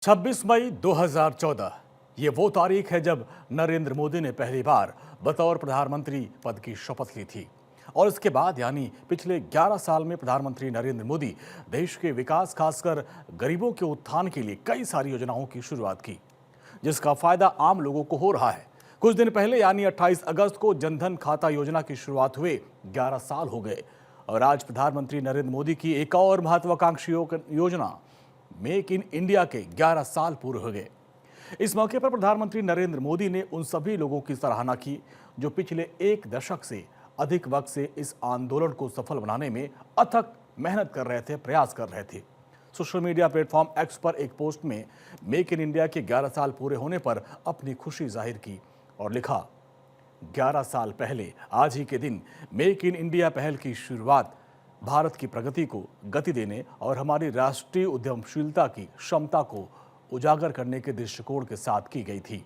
26 मई 2014 ये वो तारीख है जब नरेंद्र मोदी ने पहली बार बतौर प्रधानमंत्री पद की शपथ ली थी। और इसके बाद यानी पिछले 11 साल में प्रधानमंत्री नरेंद्र मोदी देश के विकास, खासकर गरीबों के उत्थान के लिए कई सारी योजनाओं की शुरुआत की, जिसका फायदा आम लोगों को हो रहा है। कुछ दिन पहले यानी 28 अगस्त को जनधन खाता योजना की शुरुआत हुए 11 साल हो गए और आज प्रधानमंत्री नरेंद्र मोदी की एक और महत्वाकांक्षी योजना मेक इन इंडिया के 11 साल पूरे हो गए। इस मौके पर प्रधानमंत्री नरेंद्र मोदी ने उन सभी लोगों की सराहना की जो पिछले एक दशक से अधिक वक्त से इस आंदोलन को सफल बनाने में अथक मेहनत कर रहे थे, प्रयास कर रहे थे। सोशल मीडिया प्लेटफॉर्म एक्स पर एक पोस्ट में मेक इन इंडिया के 11 साल पूरे होने पर अपनी खुशी जाहिर की और लिखा, 11 साल पहले आज ही के दिन मेक इन इंडिया पहल की शुरुआत भारत की प्रगति को गति देने और हमारी राष्ट्रीय उद्यमशीलता की क्षमता को उजागर करने के दृष्टिकोण के साथ की गई थी।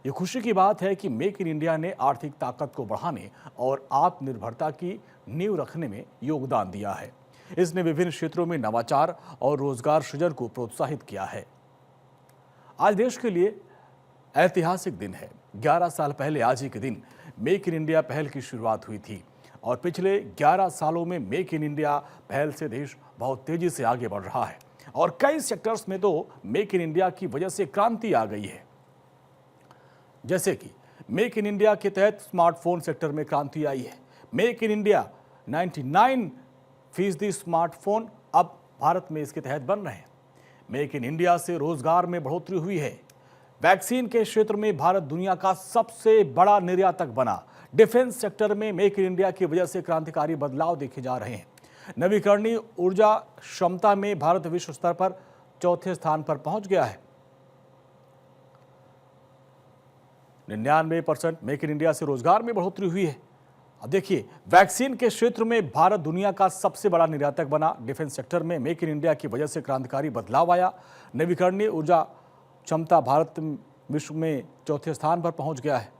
ये खुशी की बात है कि मेक इन इंडिया ने आर्थिक ताकत को बढ़ाने और आत्मनिर्भरता की नींव रखने में योगदान दिया है। इसने विभिन्न क्षेत्रों में नवाचार और रोजगार सृजन को प्रोत्साहित किया है। आज देश के लिए ऐतिहासिक दिन है। 11 साल पहले आज ही के दिन मेक इन इंडिया पहल की शुरुआत हुई थी और पिछले 11 सालों में मेक इन इंडिया पहल से देश बहुत तेजी से आगे बढ़ रहा है और कई सेक्टर्स में तो मेक इन इंडिया की वजह से क्रांति आ गई है। जैसे कि मेक इन इंडिया के तहत स्मार्टफोन सेक्टर में क्रांति आई है। मेक इन इंडिया 99% स्मार्टफोन अब भारत में इसके तहत बन रहे हैं। मेक इन इंडिया से रोजगार में बढ़ोतरी हुई है। वैक्सीन के क्षेत्र में भारत दुनिया का सबसे बड़ा निर्यातक बना। डिफेंस सेक्टर में मेक इन इंडिया की वजह से क्रांतिकारी बदलाव देखे जा रहे हैं। नवीकरणीय ऊर्जा क्षमता में भारत विश्व स्तर पर चौथे स्थान पर पहुंच गया है। 99% मेक इन इंडिया से रोजगार में बढ़ोतरी हुई है। अब देखिए, वैक्सीन के क्षेत्र में भारत दुनिया का सबसे बड़ा निर्यातक बना। डिफेंस सेक्टर में मेक इन इंडिया की वजह से क्रांतिकारी बदलाव आया। नवीकरणीय ऊर्जा क्षमता भारत विश्व में चौथे स्थान पर पहुंच गया है।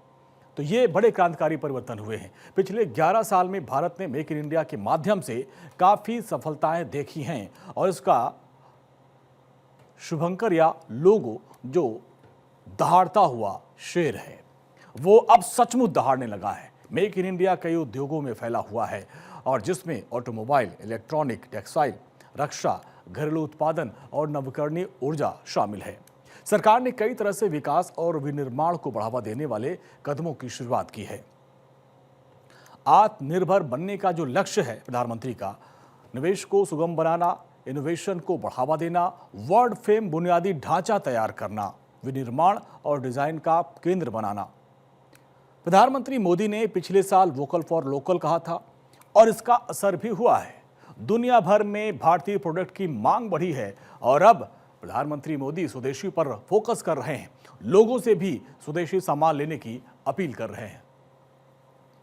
तो ये बड़े क्रांतिकारी परिवर्तन हुए हैं। पिछले 11 साल में भारत ने मेक इन इंडिया के माध्यम से काफी सफलताएं देखी हैं और इसका शुभंकर या लोगो जो दहाड़ता हुआ शेर है वो अब सचमुच दहाड़ने लगा है। मेक इन इंडिया कई उद्योगों में फैला हुआ है और जिसमें ऑटोमोबाइल, इलेक्ट्रॉनिक, टेक्सटाइल, रक्षा, घरेलू उत्पादन और नवीकरणीय ऊर्जा शामिल है। सरकार ने कई तरह से विकास और विनिर्माण को बढ़ावा देने वाले कदमों की शुरुआत की है। आत्मनिर्भर बनने का जो लक्ष्य है प्रधानमंत्री का, निवेश को सुगम बनाना, इनोवेशन को बढ़ावा देना, वर्ल्ड फेम बुनियादी ढांचा तैयार करना, विनिर्माण और डिजाइन का केंद्र बनाना। प्रधानमंत्री मोदी ने पिछले साल वोकल फॉर लोकल कहा था और इसका असर भी हुआ है। दुनिया भर में भारतीय प्रोडक्ट की मांग बढ़ी है और अब प्रधानमंत्री मोदी स्वदेशी पर फोकस कर रहे हैं। लोगों से भी स्वदेशी सामान लेने की अपील कर रहे हैं।